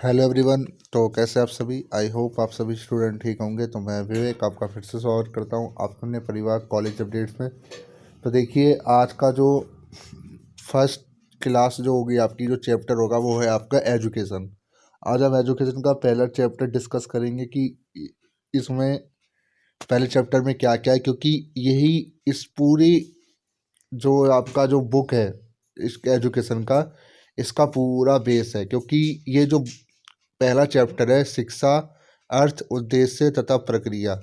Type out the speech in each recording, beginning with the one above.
Hello everyone. तो कैसे आप सभी? आई होप आप सभी स्टूडेंट ठीक होंगे। तो मैं विवेक आपका फिर से स्वागत करता हूं आपके अपने परिवार कॉलेज अपडेट्स में। तो देखिए, आज का जो फर्स्ट क्लास जो होगी, आपकी जो चैप्टर होगा वो है आपका एजुकेशन। आज हम एजुकेशन का पहला चैप्टर डिस्कस करेंगे कि इसमें पहले चैप्टर में क्या क्या है, क्योंकि यही इस पूरी जो आपका जो बुक है इस एजुकेशन का, इसका पूरा बेस है। क्योंकि ये जो पहला चैप्टर है, शिक्षा, अर्थ, उद्देश्य तथा प्रक्रिया।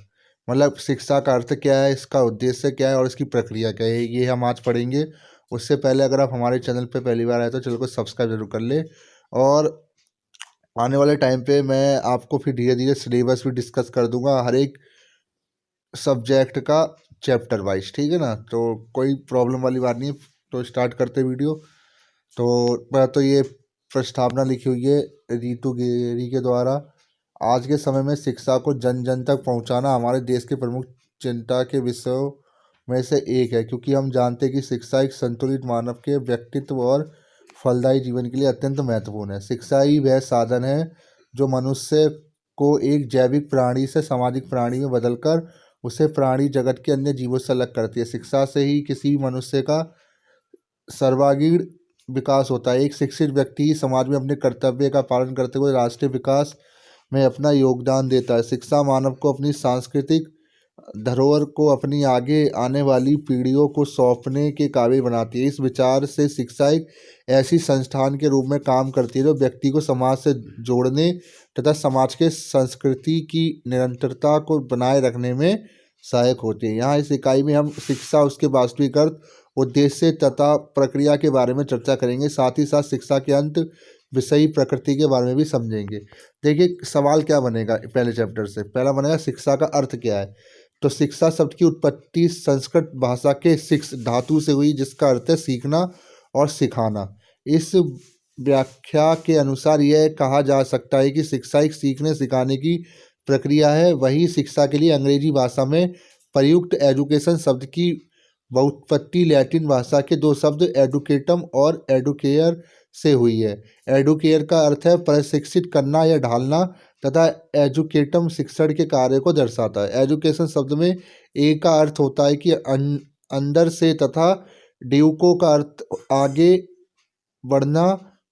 मतलब शिक्षा का अर्थ क्या है, इसका उद्देश्य क्या है और इसकी प्रक्रिया क्या है, ये हम आज पढ़ेंगे। उससे पहले अगर आप हमारे चैनल पे पहली बार आए तो चैनल को सब्सक्राइब जरूर कर ले। और आने वाले टाइम पे मैं आपको फिर धीरे धीरे सिलेबस भी डिस्कस कर दूंगा, हर एक सब्जेक्ट का चैप्टर वाइज। ठीक है ना? तो कोई प्रॉब्लम वाली बात नहीं है। तो स्टार्ट करते वीडियो। तो ये प्रस्तावना लिखी हुई है रीतू गिरी के द्वारा। आज के समय में शिक्षा को जन जन तक पहुंचाना हमारे देश के प्रमुख चिंता के विषयों में से एक है, क्योंकि हम जानते हैं कि शिक्षा एक संतुलित मानव के व्यक्तित्व और फलदायी जीवन के लिए अत्यंत महत्वपूर्ण है। शिक्षा ही वह साधन है जो मनुष्य को एक जैविक प्राणी से सामाजिक प्राणी में बदलकर उसे प्राणी जगत के अन्य जीवों से अलग करती है। शिक्षा से ही किसी भी मनुष्य का सर्वांगीण विकास होता है। एक शिक्षित व्यक्ति ही समाज में अपने कर्तव्य का पालन करते हुए राष्ट्रीय विकास में अपना योगदान देता है। शिक्षा मानव को अपनी सांस्कृतिक धरोहर को अपनी आगे आने वाली पीढ़ियों को सौंपने के काबिल बनाती है। इस विचार से शिक्षा एक ऐसी संस्थान के रूप में काम करती है जो व्यक्ति को समाज से जोड़ने तथा समाज के संस्कृति की निरंतरता को बनाए रखने में सहायक होती है। यहाँ इस इकाई में हम शिक्षा, उसके वास्तविक अर्थ, उद्देश्य तथा प्रक्रिया के बारे में चर्चा करेंगे। साथ ही साथ शिक्षा के अंत विषयी प्रकृति के बारे में भी समझेंगे। देखिए, सवाल क्या बनेगा पहले चैप्टर से? पहला बनेगा शिक्षा का अर्थ क्या है। तो शिक्षा शब्द की उत्पत्ति संस्कृत भाषा के शिक्ष धातु से हुई, जिसका अर्थ है सीखना और सिखाना। इस व्याख्या के अनुसार यह कहा जा सकता है कि शिक्षा एक सीखने सिखाने की प्रक्रिया है। वही शिक्षा के लिए अंग्रेजी भाषा में प्रयुक्त एजुकेशन शब्द की व्युत्पत्ति लैटिन भाषा के दो शब्द एडुकेटम और एडुकेयर से हुई है। एडुकेयर का अर्थ है प्रशिक्षित करना या ढालना, तथा एजुकेटम शिक्षण के कार्य को दर्शाता है। एजुकेशन शब्द में ए का अर्थ होता है कि अंदर से, तथा ड्यूको का अर्थ आगे बढ़ना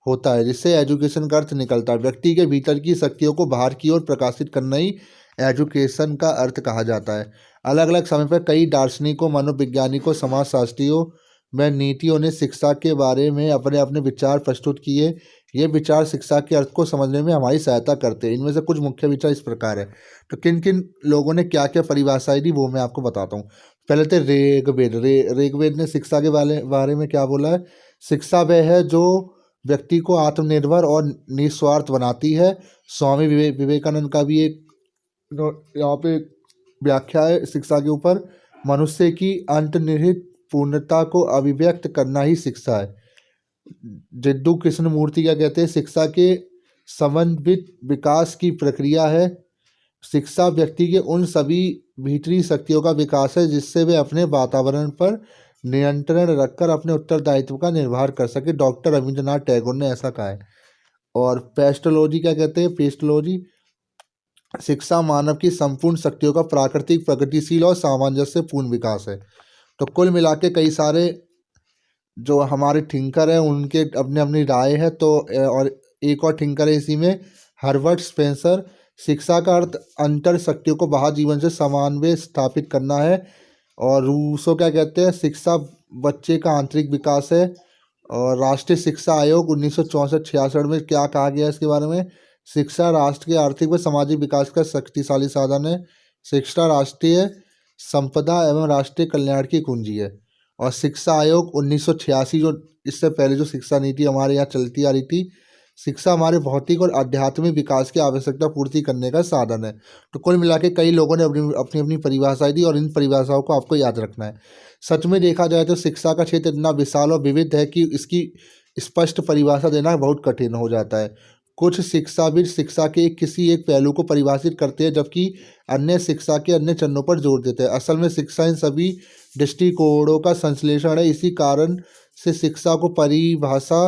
होता है, जिससे एजुकेशन का अर्थ निकलता है। व्यक्ति के भीतर की शक्तियों को बाहर की ओर प्रकाशित करना ही एजुकेशन का अर्थ कहा जाता है। अलग अलग समय पर कई दार्शनिकों, मनोवैज्ञानिकों, समाजशास्त्रियों व नीतियों ने शिक्षा के बारे में अपने अपने विचार प्रस्तुत किए। ये विचार शिक्षा के अर्थ को समझने में हमारी सहायता करते हैं। इनमें से कुछ मुख्य विचार इस प्रकार है। तो किन किन लोगों ने क्या क्या परिभाषाएं दी वो मैं आपको बताता हूँ। पहले थे ऋग्वेद। ऋग्वेद ने शिक्षा के बारे में क्या बोला है? शिक्षा वह है जो व्यक्ति को आत्मनिर्भर और निस्वार्थ बनाती है। स्वामी विवेकानंद का भी एक यहाँ पे व्याख्या है शिक्षा के ऊपर। मनुष्य की अंतर्निहित पूर्णता को अभिव्यक्त करना ही शिक्षा है। जिद्दू कृष्णमूर्ति क्या कहते हैं? शिक्षा के समन्वित विकास की प्रक्रिया है। शिक्षा व्यक्ति के उन सभी भीतरी शक्तियों का विकास है जिससे वे अपने वातावरण पर नियंत्रण रखकर अपने उत्तरदायित्व का निर्वाह कर सके। डॉक्टर रविंद्रनाथ टैगोर ने ऐसा कहा है। और पेस्टोलॉजी क्या कहते हैं? पेस्टोलॉजी, शिक्षा मानव की संपूर्ण शक्तियों का प्राकृतिक, प्रगतिशील और सामंजस्यपूर्ण विकास है। तो कुल मिला के कई सारे जो हमारे थिंकर हैं उनके अपने अपनी राय है। और एक और थिंकर है इसी में, हर्बर्ट स्पेंसर। शिक्षा का अर्थ अंतर शक्तियों को बाहर जीवन से समन्वय स्थापित करना है। और रूसो क्या कहते हैं? शिक्षा बच्चे का आंतरिक विकास है। और राष्ट्रीय शिक्षा आयोग 1964-66 में क्या कहा गया इसके बारे में? शिक्षा राष्ट्र के आर्थिक व सामाजिक विकास का शक्तिशाली साधन है। शिक्षा राष्ट्रीय संपदा एवं राष्ट्रीय कल्याण की कुंजी है। और शिक्षा आयोग 1986, जो इससे पहले जो शिक्षा नीति हमारे यहाँ चलती आ रही थी, शिक्षा हमारे भौतिक और आध्यात्मिक विकास की आवश्यकता पूर्ति करने का साधन है। तो कुल मिला के कई लोगों ने अपनी अपनी अपनी परिभाषाएं दी और इन परिभाषाओं को आपको याद रखना है। सच में देखा जाए तो शिक्षा का क्षेत्र इतना विशाल और विविध है कि इसकी स्पष्ट परिभाषा देना बहुत कठिन हो जाता है। कुछ शिक्षाविद शिक्षा के किसी एक पहलू को परिभाषित करते हैं, जबकि अन्य शिक्षा के अन्य चरणों पर जोर देते हैं। असल में शिक्षा इन सभी दृष्टिकोणों का संश्लेषण है। इसी कारण से शिक्षा को परिभाषा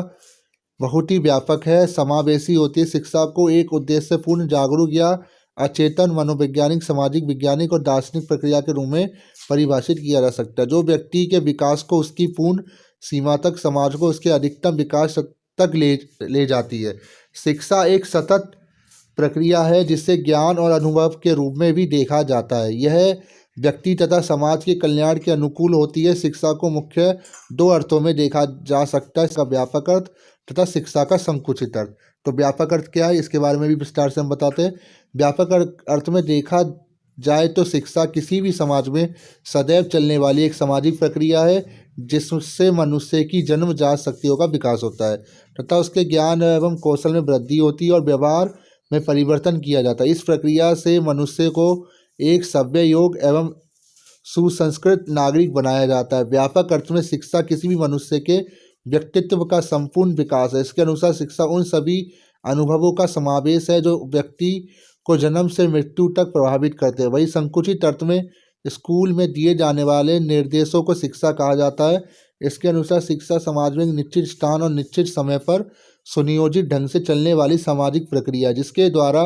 बहुत ही व्यापक है, समावेशी होती है। शिक्षा को एक उद्देश्यपूर्ण, जागरूक या अचेतन मनोवैज्ञानिक, सामाजिक, वैज्ञानिक और दार्शनिक प्रक्रिया के रूप में परिभाषित किया जा सकता है, जो व्यक्ति के विकास को उसकी पूर्ण सीमा तक, समाज को उसके अधिकतम विकास तक ले जाती है। शिक्षा एक सतत प्रक्रिया है जिसे ज्ञान और अनुभव के रूप में भी देखा जाता है। यह व्यक्ति तथा समाज के कल्याण के अनुकूल होती है। शिक्षा को मुख्य दो अर्थों में देखा जा सकता है, इसका व्यापक अर्थ तथा शिक्षा का संकुचित अर्थ। तो व्यापक अर्थ क्या है, इसके बारे में भी विस्तार से हम बताते हैं। व्यापक अर्थ में देखा जाए तो शिक्षा किसी भी समाज में सदैव चलने वाली एक सामाजिक प्रक्रिया है, जिससे मनुष्य की जन्मजात शक्तियों का विकास होता है तथा उसके ज्ञान एवं कौशल में वृद्धि होती है और व्यवहार में परिवर्तन किया जाता है। इस प्रक्रिया से मनुष्य को एक सभ्य, योग्य एवं सुसंस्कृत नागरिक बनाया जाता है। व्यापक अर्थ में शिक्षा किसी भी मनुष्य के व्यक्तित्व का संपूर्ण विकास है। इसके अनुसार शिक्षा उन सभी अनुभवों का समावेश है जो व्यक्ति को जन्म से मृत्यु तक प्रभावित करते हैं। वही संकुचित अर्थ में स्कूल में दिए जाने वाले निर्देशों को शिक्षा कहा जाता है। इसके अनुसार शिक्षा समाज में एक निश्चित स्थान और निश्चित समय पर सुनियोजित ढंग से चलने वाली सामाजिक प्रक्रिया है, जिसके द्वारा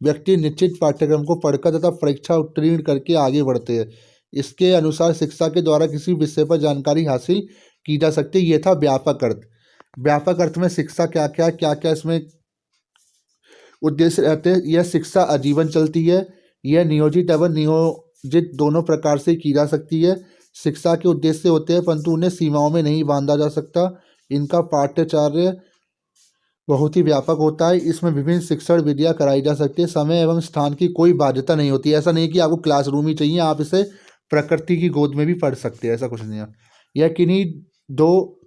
व्यक्ति निश्चित पाठ्यक्रम को पढ़कर तथा परीक्षा उत्तीर्ण करके आगे बढ़ते हैं। इसके अनुसार शिक्षा के द्वारा किसी विषय पर जानकारी हासिल की जा सकती है। ये था व्यापक अर्थ। व्यापक अर्थ में शिक्षा क्या क्या इसमें उद्देश्य रहते हैं। यह शिक्षा आजीवन चलती है। यह नियोजित एवं नियोजित दोनों प्रकार से की जा सकती है। शिक्षा के उद्देश्य होते हैं परंतु उन्हें सीमाओं में नहीं बांधा जा सकता। इनका पाठ्यचर्या बहुत ही व्यापक होता है। इसमें विभिन्न शिक्षण विधियाँ कराई जा सकती है। समय एवं स्थान की कोई बाध्यता नहीं होती। ऐसा नहीं कि आपको क्लासरूम ही चाहिए, आप इसे प्रकृति की गोद में भी पढ़ सकते हैं, ऐसा कुछ नहीं है। यह किन्हीं दो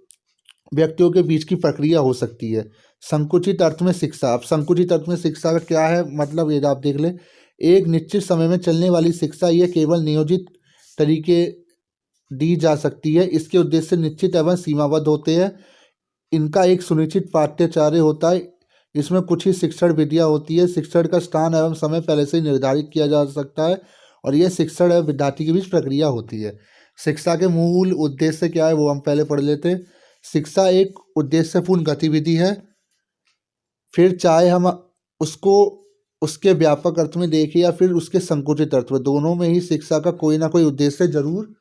व्यक्तियों के बीच की प्रक्रिया हो सकती है। संकुचित अर्थ में शिक्षा। अब संकुचित अर्थ में शिक्षा का क्या है मतलब, ये आप देख लें। एक निश्चित समय में चलने वाली शिक्षा यह केवल नियोजित तरीके दी जा सकती है। इसके उद्देश्य निश्चित एवं सीमाबद्ध होते हैं। इनका एक सुनिश्चित पाठ्यचर्या होता है। इसमें कुछ ही शिक्षण विधियाँ होती है। शिक्षण का स्थान एवं समय पहले से निर्धारित किया जा सकता है और यह शिक्षण एवं विद्यार्थी के बीच प्रक्रिया होती है। शिक्षा के मूल उद्देश्य क्या है वो हम पहले पढ़ लेते हैं। शिक्षा एक उद्देश्यपूर्ण गतिविधि है। फिर चाहे हम उसको उसके व्यापक अर्थ में देखें या फिर उसके संकुचित अर्थ में, दोनों में ही शिक्षा का कोई ना कोई उद्देश्य जरूर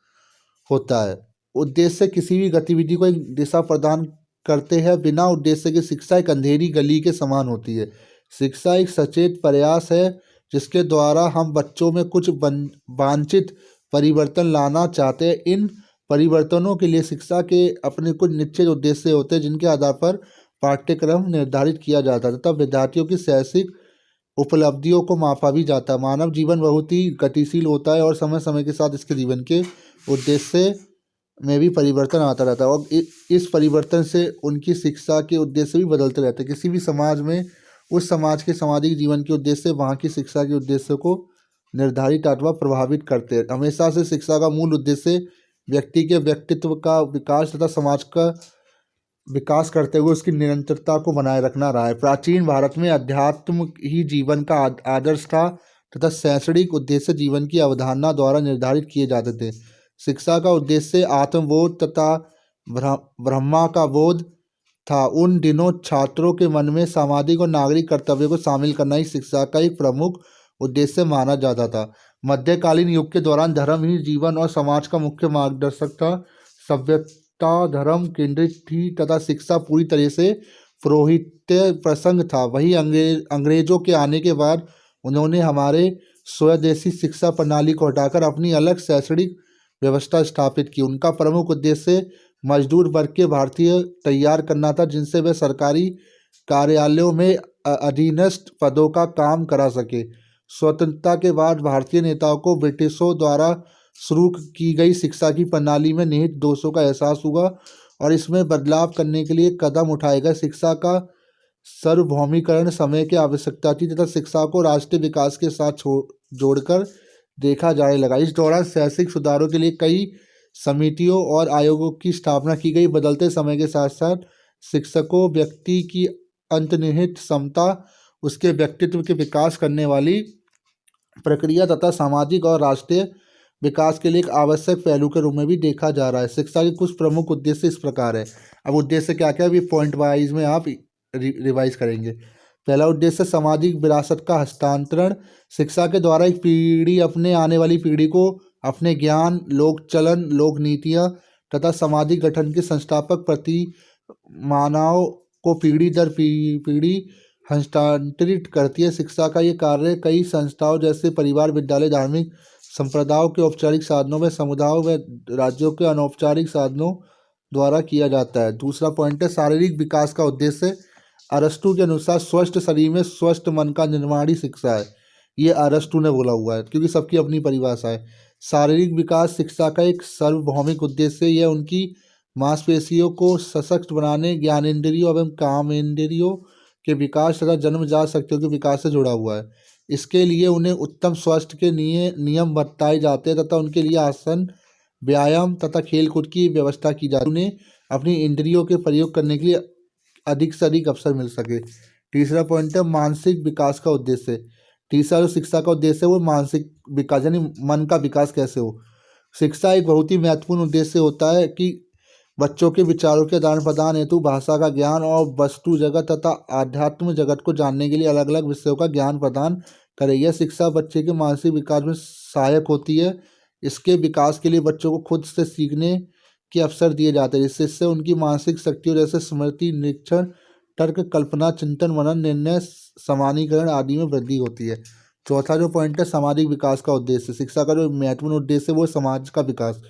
होता है। उद्देश्य किसी भी गतिविधि को एक दिशा प्रदान करते हैं। बिना उद्देश्य की शिक्षा एक अंधेरी गली के समान होती है। शिक्षा एक सचेत प्रयास है जिसके द्वारा हम बच्चों में कुछ वांछित परिवर्तन लाना चाहते हैं। इन परिवर्तनों के लिए शिक्षा के अपने कुछ निश्चित उद्देश्य होते हैं जिनके आधार पर पाठ्यक्रम निर्धारित किया जाता है तथा विद्यार्थियों की शैक्षिक उपलब्धियों को मापा भी जाता है। मानव जीवन बहुत ही गतिशील होता है और समय समय के साथ इसके जीवन के उद्देश्य में भी परिवर्तन आता रहता है और इस परिवर्तन से उनकी शिक्षा के उद्देश्य भी बदलते रहते हैं। किसी भी समाज में उस समाज के सामाजिक जीवन के उद्देश्य वहाँ की शिक्षा के उद्देश्य को निर्धारित अथवा प्रभावित करते हैं। हमेशा से शिक्षा का मूल उद्देश्य व्यक्ति के व्यक्तित्व का विकास तथा समाज का विकास करते हुए उसकी निरंतरता को बनाए रखना रहा है। प्राचीन भारत में अध्यात्म ही जीवन का आदर्श था तथा शैक्षणिक उद्देश्य जीवन की अवधारणा द्वारा निर्धारित किए जाते थे। शिक्षा का उद्देश्य आत्मबोध तथा ब्रह्मा का बोध था। उन दिनों छात्रों के मन में सामाजिक और नागरिक कर्तव्य को शामिल करना ही शिक्षा का एक प्रमुख उद्देश्य माना जाता था। मध्यकालीन युग के दौरान धर्म ही जीवन और समाज का मुख्य मार्गदर्शक था। सभ्यता धर्म केंद्रित थी तथा शिक्षा पूरी तरह से पुरोहित्य प्रसंग था। वही अंग्रेजों के आने के बाद उन्होंने हमारे स्वदेशी शिक्षा प्रणाली को हटाकर अपनी अलग शैक्षणिक व्यवस्था स्थापित की। उनका प्रमुख उद्देश्य मजदूर वर्ग के भारतीय तैयार करना था जिनसे वे सरकारी कार्यालयों में अधीनस्थ पदों का काम करा सके। स्वतंत्रता के बाद भारतीय नेताओं को ब्रिटिशों द्वारा शुरू की गई शिक्षा की प्रणाली में निहित दोषों का एहसास हुआ और इसमें बदलाव करने के लिए कदम उठाए गए। शिक्षा का सार्वभौमिकरण समय की आवश्यकता थी तथा शिक्षा को राष्ट्रीय विकास के साथ जोड़कर देखा जाने लगा। इस दौरान शैक्षिक सुधारों के लिए कई समितियों और आयोगों की स्थापना की गई। बदलते समय के साथ साथ शिक्षकों व्यक्ति की अंतर्निहित क्षमता, उसके व्यक्तित्व के विकास करने वाली प्रक्रिया तथा सामाजिक और राष्ट्रीय विकास के लिए एक आवश्यक पहलू के रूप में भी देखा जा रहा है। शिक्षा के कुछ प्रमुख उद्देश्य इस प्रकार है। अब उद्देश्य क्या क्या है, पॉइंट वाइज में आप रिवाइज करेंगे। पहला उद्देश्य सामाजिक विरासत का हस्तांतरण। शिक्षा के द्वारा एक पीढ़ी अपने आने वाली पीढ़ी को अपने ज्ञान, लोक चलन, लोक नीतियाँ तथा सामाजिक गठन के संस्थापक प्रतिमानों को पीढ़ी दर पीढ़ी हस्तांतरित करती है। शिक्षा का ये कार्य कई संस्थाओं जैसे परिवार, विद्यालय, धार्मिक संप्रदायों के औपचारिक साधनों में, समुदायों व राज्यों के अनौपचारिक साधनों द्वारा किया जाता है। दूसरा पॉइंट है शारीरिक विकास का उद्देश्य। अरस्तु के अनुसार स्वस्थ शरीर में स्वस्थ मन का निर्माण ही शिक्षा है। ये अरस्तु ने बोला हुआ है, क्योंकि सबकी अपनी परिभाषा है। शारीरिक विकास शिक्षा का एक सार्वभौमिक उद्देश्य है। यह उनकी मांसपेशियों को सशक्त बनाने, ज्ञानेंद्रियों एवं कामेंद्रियों के विकास तथा जन्मजात शक्तियों के विकास से जुड़ा हुआ है। इसके लिए उन्हें उत्तम स्वास्थ्य के नियम बताए जाते हैं तथा उनके लिए आसन, व्यायाम तथा खेलकूद की व्यवस्था की जाती है। उन्हें अपनी इंद्रियों के प्रयोग करने के लिए अधिक से अधिक अवसर मिल सके। तीसरा पॉइंट है मानसिक विकास का उद्देश्य। तीसरा जो शिक्षा का उद्देश्य है वो मानसिक विकास, यानी मन का विकास कैसे हो। शिक्षा एक बहुत ही महत्वपूर्ण उद्देश्य होता है कि बच्चों के विचारों के आदान प्रदान हेतु भाषा का ज्ञान और वस्तु जगत तथा आध्यात्म जगत को जानने के लिए अलग अलग विषयों का ज्ञान प्रदान करे। यह शिक्षा बच्चे के मानसिक विकास में सहायक होती है। इसके विकास के लिए बच्चों को खुद से सीखने के अवसर दिए जाते हैं, जिससे उनकी मानसिक शक्तियों जैसे स्मृति, निरीक्षण, तर्क, कल्पना, चिंतन, मनन, निर्णय, समानीकरण आदि में वृद्धि होती है। चौथा जो पॉइंट है सामाजिक विकास का उद्देश्य। शिक्षा का जो महत्वपूर्ण उद्देश्य है वो समाज का विकास।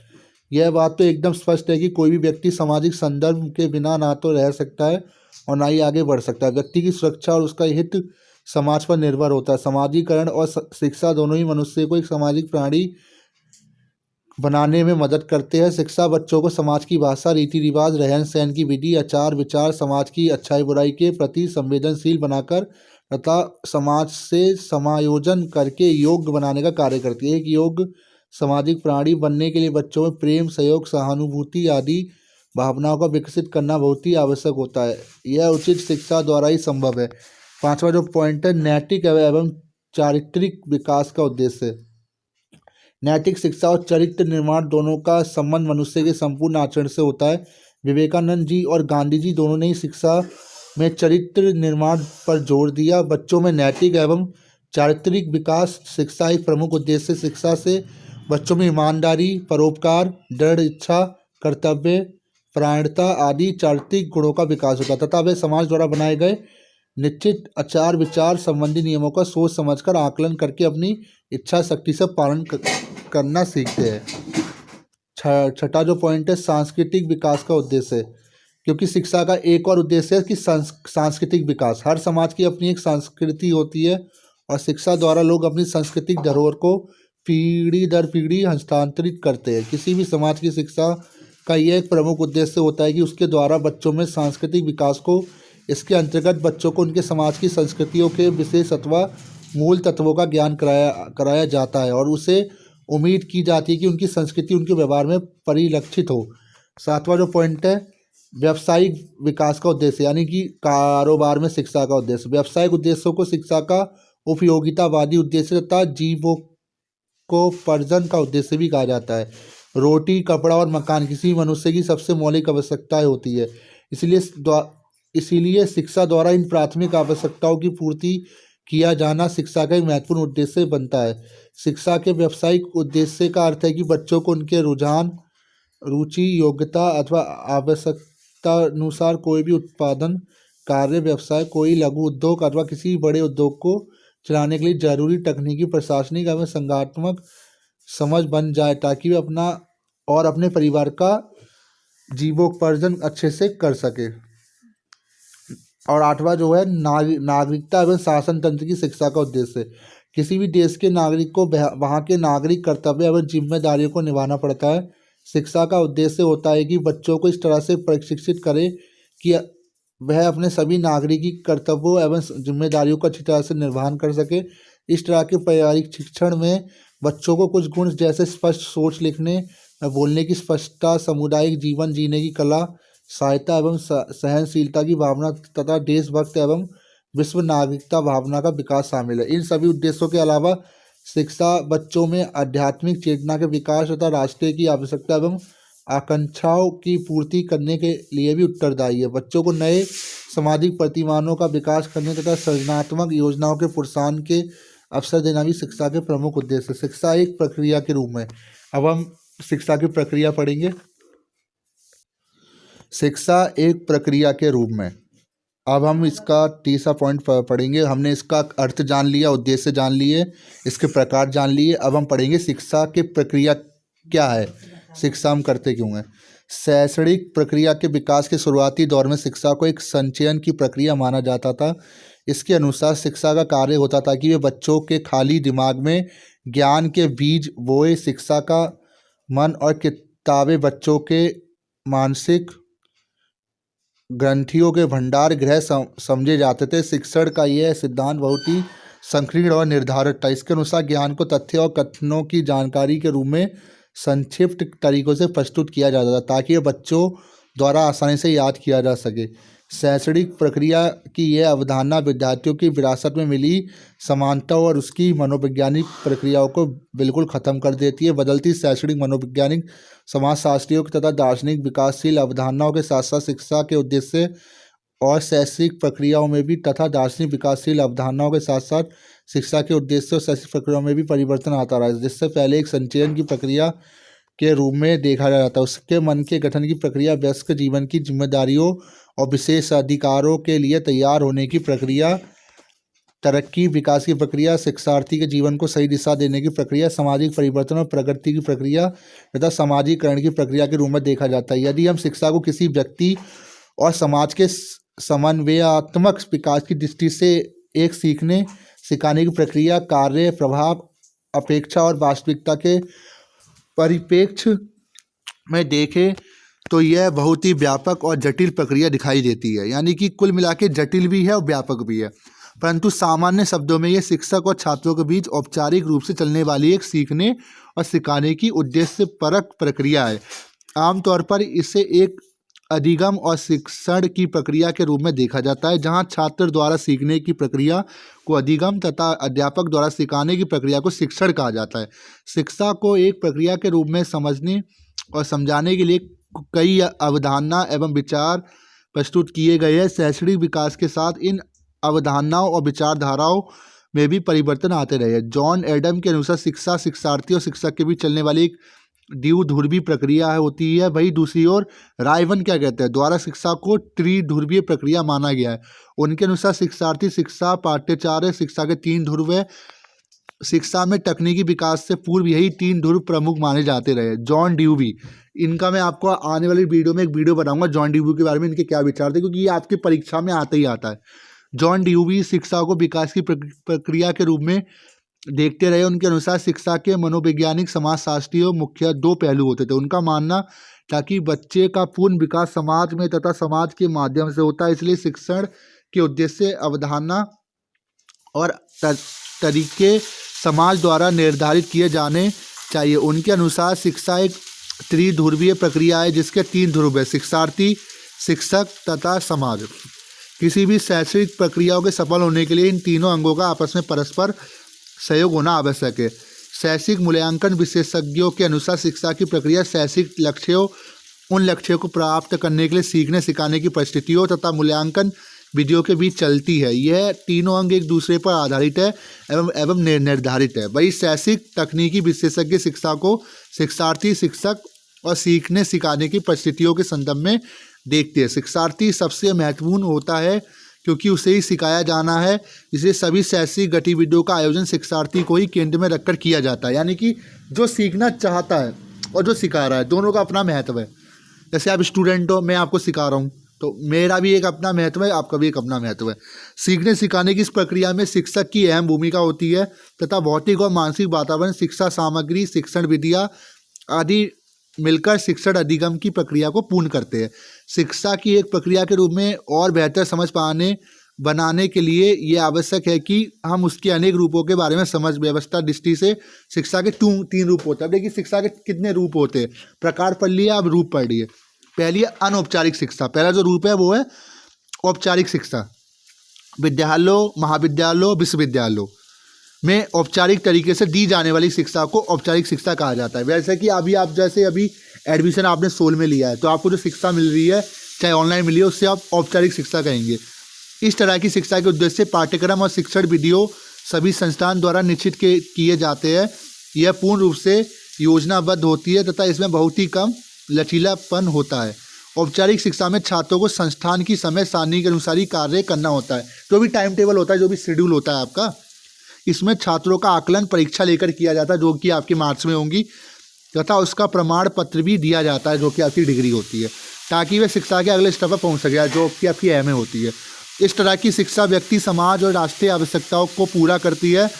यह बात तो एकदम स्पष्ट है कि कोई भी व्यक्ति सामाजिक संदर्भ के बिना ना तो रह सकता है और ना ही आगे बढ़ सकता है। व्यक्ति की सुरक्षा और उसका हित समाज पर निर्भर होता है। समाजीकरण और शिक्षा दोनों ही मनुष्य को एक सामाजिक प्राणी बनाने में मदद करते हैं। शिक्षा बच्चों को समाज की भाषा, रीति रिवाज, रहन सहन की विधि, आचार विचार, समाज की अच्छाई बुराई के प्रति संवेदनशील बनाकर तथा समाज से समायोजन करके योग्य बनाने का कार्य करती है। एक योग्य सामाजिक प्राणी बनने के लिए बच्चों में प्रेम, सहयोग, सहानुभूति आदि भावनाओं का विकसित करना बहुत ही आवश्यक होता है। यह उचित शिक्षा द्वारा ही संभव है। पांचवा जो पॉइंट है नैतिक एवं चारित्रिक विकास का उद्देश्य। नैतिक शिक्षा और चरित्र निर्माण दोनों का संबंध मनुष्य के संपूर्ण आचरण से होता है। विवेकानंद जी और गांधी जी दोनों ने ही शिक्षा में चरित्र निर्माण पर जोर दिया। बच्चों में नैतिक एवं चारित्रिक विकास शिक्षा एक प्रमुख उद्देश्य। शिक्षा से बच्चों में ईमानदारी, परोपकार, दृढ़ इच्छा, कर्तव्य परायणता आदि चारित्रिक गुणों का विकास होता है तथा वे समाज द्वारा बनाए गए निश्चित आचार विचार संबंधी नियमों का सोच समझकर आकलन करके अपनी इच्छा शक्ति से पालन करना सीखते हैं। छठा जो पॉइंट है सांस्कृतिक विकास का उद्देश्य। क्योंकि शिक्षा का एक और उद्देश्य है कि सांस्कृतिक विकास। हर समाज की अपनी एक संस्कृति होती है और शिक्षा द्वारा लोग अपनी सांस्कृतिक धरोहर को पीढ़ी दर पीढ़ी हस्तांतरित करते हैं। किसी भी समाज की शिक्षा का यह एक प्रमुख उद्देश्य होता है कि उसके द्वारा बच्चों में सांस्कृतिक विकास को, इसके अंतर्गत बच्चों को उनके समाज की संस्कृतियों के विशेष अथवा मूल तत्वों का ज्ञान कराया जाता है और उसे उम्मीद की जाती है कि उनकी संस्कृति उनके व्यवहार में परिलक्षित हो। सातवां जो पॉइंट है व्यावसायिक विकास का उद्देश्य, यानी कि कारोबार में शिक्षा का उद्देश्य। व्यावसायिक उद्देश्यों को शिक्षा का उपयोगितावादी उद्देश्य तथा जीवकोपार्जन का उद्देश्य भी कहा जाता है। रोटी, कपड़ा और मकान किसी मनुष्य की सबसे मौलिक आवश्यकताएं होती है। इसीलिए शिक्षा द्वारा इन प्राथमिक आवश्यकताओं की पूर्ति किया जाना शिक्षा का एक महत्वपूर्ण उद्देश्य बनता है। शिक्षा के व्यावसायिक उद्देश्य का अर्थ है कि बच्चों को उनके रुझान, रुचि, योग्यता अथवा आवश्यकता अनुसार कोई भी उत्पादन कार्य, व्यवसाय, कोई लघु उद्योग अथवा किसी बड़े उद्योग को चलाने के लिए जरूरी तकनीकी, प्रशासनिक एवं संगठनात्मक समझ बन जाए ताकि वे अपना और अपने परिवार का जीवोपार्जन अच्छे से कर सके। और आठवां जो है नागरिकता एवं शासन तंत्र की शिक्षा का उद्देश्य। किसी भी देश के नागरिक को वहाँ के नागरिक कर्तव्य एवं जिम्मेदारियों को निभाना पड़ता है। शिक्षा का उद्देश्य होता है कि बच्चों को इस तरह से प्रशिक्षित करे कि वह अपने सभी नागरिकी कर्तव्यों एवं जिम्मेदारियों को अच्छी तरह से निर्वहन कर सके। इस तरह के पारिवारिक शिक्षण में बच्चों को कुछ गुण जैसे स्पष्ट सोच, लिखने बोलने की स्पष्टता, सामुदायिक जीवन जीने की कला, सहायता एवं सहनशीलता की भावना तथा देशभक्त एवं विश्व नागरिकता भावना का विकास शामिल है। इन सभी उद्देश्यों के अलावा शिक्षा बच्चों में आध्यात्मिक चेतना के विकास तथा राष्ट्र की आवश्यकता एवं आकांक्षाओं की पूर्ति करने के लिए भी उत्तरदायी है। बच्चों को नए सामाजिक प्रतिमानों का विकास करने तथा सृजनात्मक योजनाओं के प्रोत्साहन के अवसर देना भी शिक्षा के प्रमुख उद्देश्य है। शिक्षा एक प्रक्रिया के रूप में, अब हम शिक्षा की प्रक्रिया पढ़ेंगे। शिक्षा एक प्रक्रिया के रूप में, अब हम इसका तीसरा पॉइंट पढ़ेंगे। हमने इसका अर्थ जान लिया, उद्देश्य जान लिए, इसके प्रकार जान लिए। अब हम पढ़ेंगे शिक्षा की प्रक्रिया क्या है, शिक्षा हम करते क्यों हैं। शैक्षणिक प्रक्रिया के विकास के शुरुआती दौर में शिक्षा को एक संचयन की प्रक्रिया माना जाता था। इसके अनुसार शिक्षा का कार्य होता था कि वे बच्चों के खाली दिमाग में ज्ञान के बीज बोए। शिक्षा का मन और किताबें बच्चों के मानसिक ग्रंथियों के भंडार गृह समझे जाते थे। शिक्षण का यह सिद्धांत बहुत ही संकीर्ण और निर्धारित था। इसके अनुसार ज्ञान को तथ्य और कथनों की जानकारी के रूप में संक्षिप्त तरीकों से प्रस्तुत किया जाता था ताकि यह बच्चों द्वारा आसानी से याद किया जा सके। शैक्षणिक प्रक्रिया की यह अवधारणा विद्यार्थियों की विरासत में मिली समानता और उसकी मनोवैज्ञानिक प्रक्रियाओं को बिल्कुल ख़त्म कर देती है। बदलती शैक्षणिक, मनोवैज्ञानिक, समाजशास्त्रियों तथा दार्शनिक विकासशील अवधारणाओं के साथ साथ शिक्षा के उद्देश्य और शैक्षिक प्रक्रियाओं में भी तथा दार्शनिक विकासशील अवधारणाओं के साथ साथ शिक्षा के उद्देश्य और शैक्षिक प्रक्रियाओं में भी परिवर्तन आता रहा है। जिससे पहले एक संचयन की प्रक्रिया के रूप में देखा जाता है, उसके मन के गठन की प्रक्रिया, वयस्क जीवन की जिम्मेदारियों और विशेष अधिकारों के लिए तैयार होने की प्रक्रिया, तरक्की विकास की प्रक्रिया, शिक्षार्थी के जीवन को सही दिशा देने की प्रक्रिया, सामाजिक परिवर्तन और प्रगति की प्रक्रिया तथा सामाजिकरण की प्रक्रिया के रूप में देखा जाता है। यदि हम शिक्षा को किसी व्यक्ति और समाज के समन्वयात्मक विकास की दृष्टि से एक सीखने सिखाने की प्रक्रिया, कार्य, प्रभाव, अपेक्षा और वास्तविकता के परिप्रेक्ष्य में देखें तो यह बहुत ही व्यापक और जटिल प्रक्रिया दिखाई देती है। यानी कि कुल मिला के जटिल भी है और व्यापक भी है, परंतु सामान्य शब्दों में यह शिक्षक और छात्रों के बीच औपचारिक रूप से चलने वाली एक सीखने और सिखाने की उद्देश्यपरक प्रक्रिया है। आमतौर पर इसे एक अधिगम और शिक्षण की प्रक्रिया के रूप में देखा जाता है, जहां छात्र द्वारा सीखने की प्रक्रिया को अधिगम तथा अध्यापक द्वारा सिखाने की प्रक्रिया को शिक्षण कहा जाता है। शिक्षा को एक प्रक्रिया के रूप में समझने और समझाने के लिए कई अवधारणा एवं विचार प्रस्तुत किए गए हैं। शैक्षणिक विकास के साथ इन अवधारणाओं और विचारधाराओं में भी परिवर्तन आते रहे। जॉन एडम के अनुसार शिक्षा शिक्षार्थी और शिक्षक के बीच चलने वाली एक द्विध्रुवीय प्रक्रिया होती है। वही दूसरी ओर रायवन क्या कहते हैं, द्वारा शिक्षा को त्रिध्रुवीय प्रक्रिया माना गया है। उनके अनुसार शिक्षार्थी शिक्षा पाठ्यचार्य शिक्षा के 3 ध्रुव है। शिक्षा में तकनीकी विकास से पूर्व यही 3 ध्रुव प्रमुख माने जाते रहे। जॉन ड्यूवी, इनका मैं आपको आने वाली वीडियो में एक वीडियो बनाऊंगा जॉन ड्यूवी के बारे में, इनके क्या विचार थे, क्योंकि ये आपकी परीक्षा में आता ही आता है। जॉन ड्यूवी शिक्षा को विकास की प्रक्रिया के रूप में देखते रहे। उनके अनुसार शिक्षा के मनोवैज्ञानिक, समाजशास्त्रीय मुख्य 2 पहलू होते थे। उनका मानना था कि बच्चे का पूर्ण विकास समाज में तथा समाज के माध्यम से होता है, इसलिए शिक्षण के उद्देश्य, अवधारणा और तरीके समाज द्वारा निर्धारित किए जाने चाहिए। उनके अनुसार शिक्षा एक त्रिध्रुवीय प्रक्रिया है जिसके 3 ध्रुव है, शिक्षार्थी, शिक्षक तथा समाज। किसी भी शैक्षणिक प्रक्रियाओं के सफल होने के लिए इन तीनों अंगों का आपस में परस्पर सहयोग होना आवश्यक है। शैक्षिक मूल्यांकन विशेषज्ञों के अनुसार शिक्षा की प्रक्रिया शैक्षिक लक्ष्यों, उन लक्ष्यों को प्राप्त करने के लिए सीखने सिखाने की परिस्थितियों तथा मूल्यांकन विधियों के बीच चलती है। यह तीनों अंग एक दूसरे पर आधारित है एवं निर्धारित है। वही शैक्षिक तकनीकी विशेषज्ञ शिक्षा को शिक्षार्थी, शिक्षक और सीखने सिखाने की परिस्थितियों के संदर्भ में देखते हैं। शिक्षार्थी सबसे महत्वपूर्ण होता है क्योंकि उसे ही सिखाया जाना है, इसलिए सभी शैक्षिक गतिविधियों का आयोजन शिक्षार्थी को ही केंद्र में रखकर किया जाता है। यानी कि जो सीखना चाहता है और जो सिखा रहा है, दोनों का अपना महत्व है। जैसे आप स्टूडेंट हो, मैं आपको सिखा रहा हूँ, तो मेरा भी एक अपना महत्व है, आपका भी एक अपना महत्व है। सीखने सिखाने की इस प्रक्रिया में शिक्षक की अहम भूमिका होती है तथा भौतिक और मानसिक वातावरण, शिक्षा सामग्री, शिक्षण विधियाँ आदि मिलकर शिक्षण अधिगम की प्रक्रिया को पूर्ण करते हैं। शिक्षा की एक प्रक्रिया के रूप में और बेहतर समझ बनाने के लिए ये आवश्यक है कि हम उसके अनेक रूपों के बारे में समझ। व्यवस्था दृष्टि से शिक्षा के 3 रूप होते हैं। देखिए शिक्षा के कितने रूप होते हैं, प्रकार पढ़ लिए, अब रूप पढ़ लिए। पहली है अनौपचारिक शिक्षा। पहला जो रूप है वो है औपचारिक शिक्षा, विद्यालयों, महाविद्यालयों, विश्वविद्यालयों। में औपचारिक तरीके से दी जाने वाली शिक्षा को औपचारिक शिक्षा कहा जाता है। वैसे कि अभी एडमिशन आपने 16 में लिया है, तो आपको जो शिक्षा मिल रही है चाहे ऑनलाइन मिली है, उससे आप औपचारिक शिक्षा कहेंगे। इस तरह की शिक्षा के उद्देश्य पाठ्यक्रम और शिक्षण विधियों सभी संस्थान द्वारा निश्चित किए जाते हैं। यह पूर्ण रूप से योजनाबद्ध होती है तथा इसमें बहुत ही कम लचीलापन होता है। औपचारिक शिक्षा में छात्रों को संस्थान की समय सारणी के अनुसार ही कार्य करना होता है। जो भी टाइम टेबल होता है, जो भी शेड्यूल होता है आपका, इसमें छात्रों का आकलन परीक्षा लेकर किया जाता है जो कि आपके मार्क्स में होंगी, तथा उसका प्रमाण पत्र भी दिया जाता है जो कि आपकी डिग्री होती है, ताकि वे शिक्षा के अगले स्तर पर पहुंच सके जो कि आपकी एमए होती है। इस तरह की शिक्षा व्यक्ति, समाज और राष्ट्रीय आवश्यकताओं को पूरा करती है।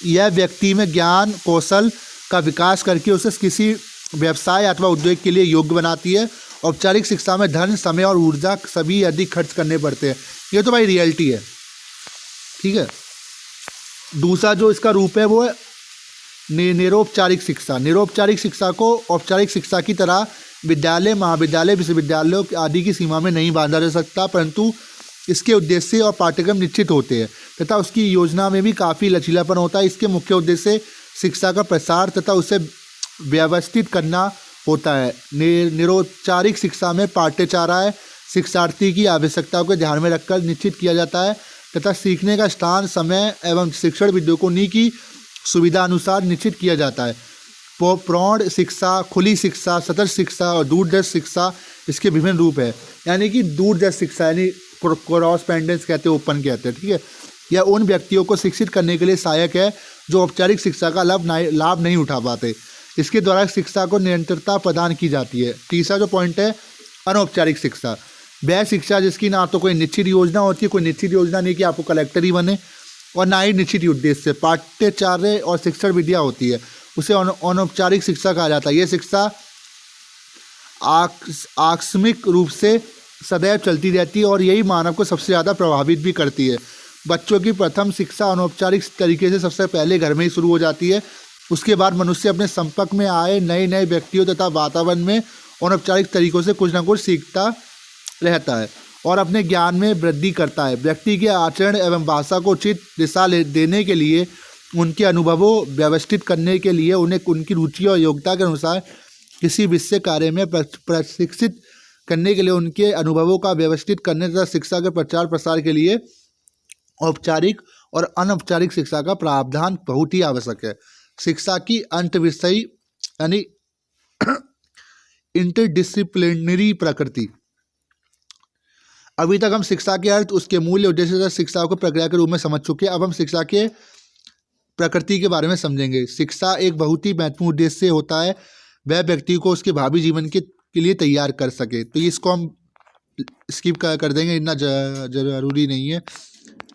यह व्यक्ति में ज्ञान कौशल का विकास करके उसे किसी व्यवसाय अथवा उद्योग के लिए योग्य बनाती है। औपचारिक शिक्षा में धन, समय और ऊर्जा सभी अधिक खर्च करने पड़ते हैं। ये तो भाई रियलिटी है, ठीक है। दूसरा जो इसका रूप है वो है निरौपचारिक शिक्षा। निरौपचारिक शिक्षा को औपचारिक शिक्षा की तरह विद्यालय, महाविद्यालय, विश्वविद्यालयों आदि की सीमा में नहीं बांधा जा सकता, परंतु इसके उद्देश्य और पाठ्यक्रम निश्चित होते हैं तथा उसकी योजना में भी काफ़ी लचीलापन होता है। इसके मुख्य उद्देश्य शिक्षा का प्रसार तथा उसे व्यवस्थित करना होता है। निरौपचारिक शिक्षा में पाठ्यचर्या शिक्षार्थी की आवश्यकताओं को ध्यान में रखकर निश्चित किया जाता है तथा सीखने का स्थान, समय एवं शिक्षण विधियों को उन्हीं की सुविधा अनुसार निश्चित किया जाता है। प्रौढ़ शिक्षा, खुली शिक्षा, सतत शिक्षा और दूरदर्श शिक्षा इसके विभिन्न रूप है। यानी कि दूरदर्श शिक्षा यानी कॉरस्पॉन्डेंस कहते हैं, ओपन कहते हैं, ठीक है। यह उन व्यक्तियों को शिक्षित करने के लिए सहायक है जो औपचारिक शिक्षा का लाभ नहीं उठा पाते। इसके द्वारा शिक्षा को निरंतरता प्रदान की जाती है। तीसरा जो पॉइंट है अनौपचारिक शिक्षा। वह शिक्षा जिसकी ना तो कोई निश्चित योजना होती है, कोई निश्चित योजना नहीं कि आपको कलेक्टर ही बने, और ना ही निश्चित उद्देश्य पाठ्यचर्या और शिक्षण विधियाँ होती है, उसे अनौपचारिक शिक्षा कहा जाता है। यह शिक्षा आकस्मिक रूप से सदैव चलती रहती है और यही मानव को सबसे ज़्यादा प्रभावित भी करती है। बच्चों की प्रथम शिक्षा अनौपचारिक तरीके से सबसे पहले घर में ही शुरू हो जाती है। उसके बाद मनुष्य अपने संपर्क में आए नए नए व्यक्तियों तथा वातावरण में अनौपचारिक तरीकों से कुछ न कुछ सीखता रहता है और अपने ज्ञान में वृद्धि करता है। व्यक्ति के आचरण एवं भाषा को उचित दिशा देने के लिए, उनके अनुभवों व्यवस्थित करने के लिए, उन्हें उनकी रुचि और योग्यता के अनुसार किसी विषय कार्य में प्रशिक्षित करने के लिए, उनके अनुभवों का व्यवस्थित करने तथा शिक्षा के प्रचार प्रसार के लिए औपचारिक और अनौपचारिक शिक्षा का प्रावधान बहुत ही आवश्यक है। शिक्षा की अंतःविषयी यानी इंटरडिसिप्लिनरी प्रकृति। अभी तक हम शिक्षा के अर्थ, उसके मूल्य, उद्देश्य तथा शिक्षा को प्रक्रिया के रूप में समझ चुके हैं। अब हम शिक्षा के प्रकृति के बारे में समझेंगे। शिक्षा एक बहुत ही महत्वपूर्ण उद्देश्य होता है, वह व्यक्ति को उसके भावी जीवन के लिए तैयार कर सके। तो इसको हम स्किप कर देंगे, इतना जरूरी नहीं है,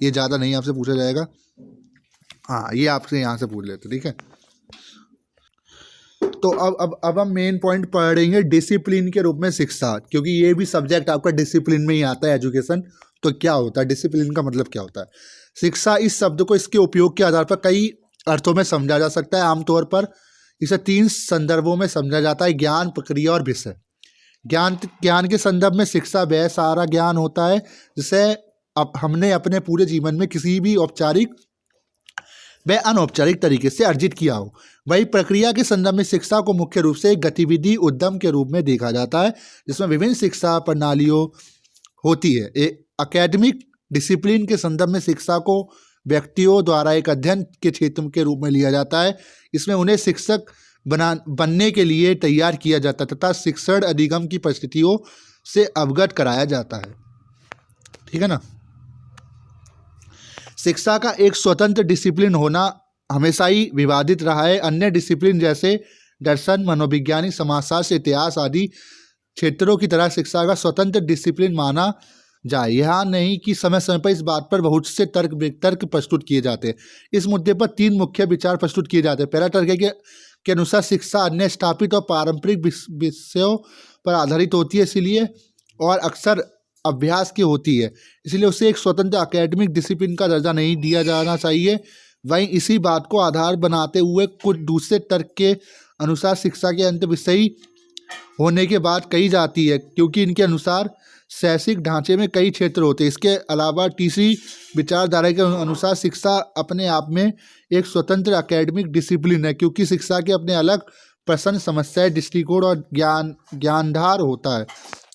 ये ज़्यादा नहीं आपसे पूछा जाएगा। हाँ, ये आपसे यहाँ से पूछ लेते, ठीक है। तो अब हम मेन पॉइंट पढ़ेंगे डिसिप्लिन के रूप में शिक्षा, क्योंकि ये भी सब्जेक्ट आपका डिसिप्लिन में ही आता है, एजुकेशन। तो क्या होता है डिसिप्लिन का मतलब क्या होता है? शिक्षा इस शब्द को इसके उपयोग के आधार पर कई अर्थों में समझा जा सकता है। आमतौर पर इसे 3 संदर्भों में समझा जाता है: ज्ञान, प्रक्रिया और विषय। ज्ञान के संदर्भ में शिक्षा वह सारा ज्ञान होता है जिसे अब हमने अपने पूरे जीवन में किसी भी औपचारिक व अनौपचारिक तरीके से अर्जित किया हो। वही प्रक्रिया के संदर्भ में शिक्षा को मुख्य रूप से एक गतिविधि, उद्यम के रूप में देखा जाता है, जिसमें विभिन्न शिक्षा प्रणालियों होती है। एक एकेडमिक डिसिप्लिन के संदर्भ में शिक्षा को व्यक्तियों द्वारा एक अध्ययन के क्षेत्र के रूप में लिया जाता है। इसमें उन्हें शिक्षक बनने के लिए तैयार किया जाता है तथा शिक्षण अधिगम की परिस्थितियों से अवगत कराया जाता है, ठीक है ना। शिक्षा का एक स्वतंत्र डिसिप्लिन होना हमेशा ही विवादित रहा है। अन्य डिसिप्लिन जैसे दर्शन, मनोविज्ञान, समाजशास्त्र, इतिहास आदि क्षेत्रों की तरह शिक्षा का स्वतंत्र डिसिप्लिन माना जाए। यहाँ नहीं कि समय समय पर इस बात पर बहुत से तर्क प्रस्तुत किए जाते हैं। इस मुद्दे पर 3 मुख्य विचार प्रस्तुत किए जाते हैं। पहला तर्क है के अनुसार शिक्षा अन्य स्थापित और पारंपरिक विषयों पर आधारित होती है, इसलिए और अक्सर अभ्यास की होती है, इसलिए उसे एक स्वतंत्र एकेडमिक डिसिप्लिन का दर्जा नहीं दिया जाना चाहिए। वहीं इसी बात को आधार बनाते हुए कुछ दूसरे तर्क के अनुसार शिक्षा के अंत विषयी होने के बाद कही जाती है, क्योंकि इनके अनुसार शैक्षिक ढांचे में कई क्षेत्र होते हैं। इसके अलावा तीसरी विचारधारा के अनुसार शिक्षा अपने आप में एक स्वतंत्र एकेडमिक डिसिप्लिन है, क्योंकि शिक्षा के अपने अलग प्रश्न, समस्याएं, दृष्टिकोण और ज्ञानधार होता है,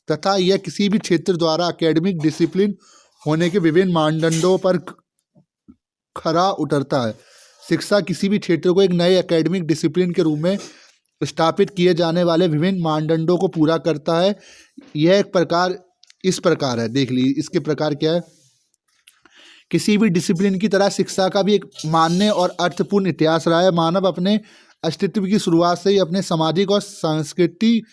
तथा यह किसी भी क्षेत्र द्वारा एकेडमिक डिसिप्लिन होने के विभिन्न मानदंडों पर खरा उतरता है। शिक्षा किसी भी क्षेत्र को एक नए एकेडमिक डिसिप्लिन के रूप में स्थापित किए जाने वाले विभिन्न मानदंडों को पूरा करता है। यह एक प्रकार इस प्रकार है, देख लीजिए इसके प्रकार क्या है। किसी भी डिसिप्लिन की तरह शिक्षा का भी एक मान्य और अर्थपूर्ण इतिहास रहा है। मानव अपने अस्तित्व की शुरुआत से ही अपने सामाजिक और सांस्कृतिक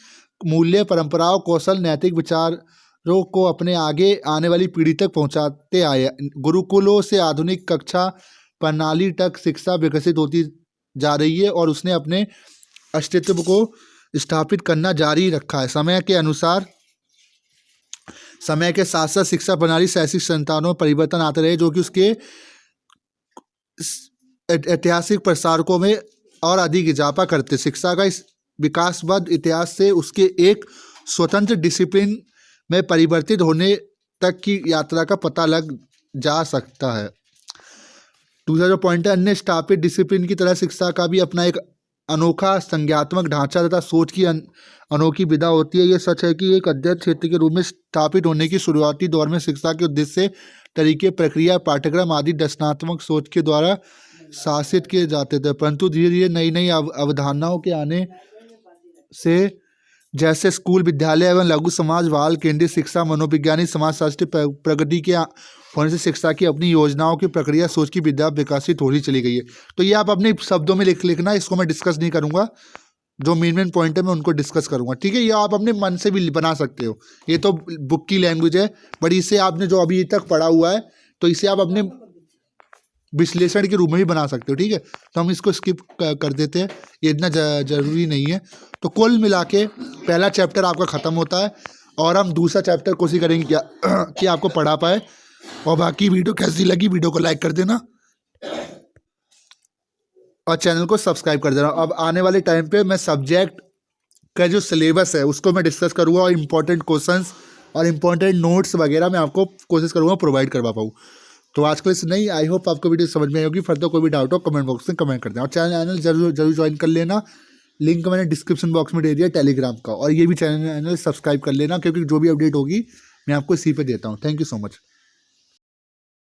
मूल्य, परंपराओं, कौशल, नैतिक विचारों को अपने आगे आने वाली पीढ़ी तक पहुंचाते आए। गुरुकुलों से आधुनिक कक्षा प्रणाली तक शिक्षा विकसित होती जा रही है और उसने अपने अस्तित्व को स्थापित करना जारी रखा है। समय के साथ साथ शिक्षा प्रणाली शैक्षिक संस्थानों में परिवर्तन आते रहे, जो कि उसके ऐतिहासिक प्रसारकों में और अधिक इजाफा करते। शिक्षा का इस विकासबद्ध इतिहास से उसके एक स्वतंत्र डिसिप्लिन में परिवर्तित होने तक की यात्रा का पता लग जा सकता है। दूसरा जो पॉइंट है, अन्य स्थापित डिसिप्लिन की तरह शिक्षा का भी अपना एक अनोखा संज्ञात्मक ढांचा तथा सोच की अनोखी विधा होती है। यह सच है कि एक अध्ययन क्षेत्र के रूप में स्थापित होने की शुरुआती दौर में शिक्षा के उद्देश्य, तरीके, प्रक्रिया, पाठ्यक्रम आदि रचनात्मक सोच के द्वारा शासित किए जाते थे, परंतु धीरे धीरे नई नई अवधारणाओं के आने से, जैसे स्कूल, विद्यालय एवं लघु समाज, बाल केंद्रित शिक्षा, मनोवैज्ञानिक समाजशास्त्री प्रगति के होने से शिक्षा की अपनी योजनाओं की प्रक्रिया, सोच की विद्या विकसित होती चली गई है। तो ये आप अपने शब्दों में लिखना, इसको मैं डिस्कस नहीं करूँगा, जो मेन पॉइंट है मैं उनको डिस्कस करूँगा, ठीक है। ये आप अपने मन से भी बना सकते हो, ये तो बुक की लैंग्वेज है, बट इसे आपने जो अभी तक पढ़ा हुआ है तो इसे आप अपने विश्लेषण के रूप में भी बना सकते हो, ठीक है। तो हम इसको स्किप कर देते हैं, ये इतना जरूरी नहीं है। तो कुल मिला के पहला चैप्टर आपका ख़त्म होता है और हम दूसरा चैप्टर कोशिश करेंगे क्या कि आपको पढ़ा पाए। और बाकी वीडियो कैसी लगी, वीडियो को लाइक कर देना और चैनल को सब्सक्राइब कर देना। अब आने वाले टाइम पे मैं सब्जेक्ट का जो सिलेबस है उसको मैं डिस्कस करूँगा और इम्पोर्टेंट क्वेश्चंस और इम्पोर्टेंट नोट्स वगैरह मैं आपको कोशिश करूँगा प्रोवाइड करवा पाऊँ। तो आज के लिए इतना ही। आई होप आपको वीडियो समझ में आई होगी। फर्दर कोई भी डाउट हो कमेंट बॉक्स में कमेंट कर देना और चैनल जरूर ज्वाइन कर लेना। लिंक मैंने डिस्क्रिप्शन बॉक्स में दे दिया टेलीग्राम का, और ये भी चैनल सब्सक्राइब कर लेना, क्योंकि जो भी अपडेट होगी मैं आपको इसी पे देता हूँ। Thank you so much.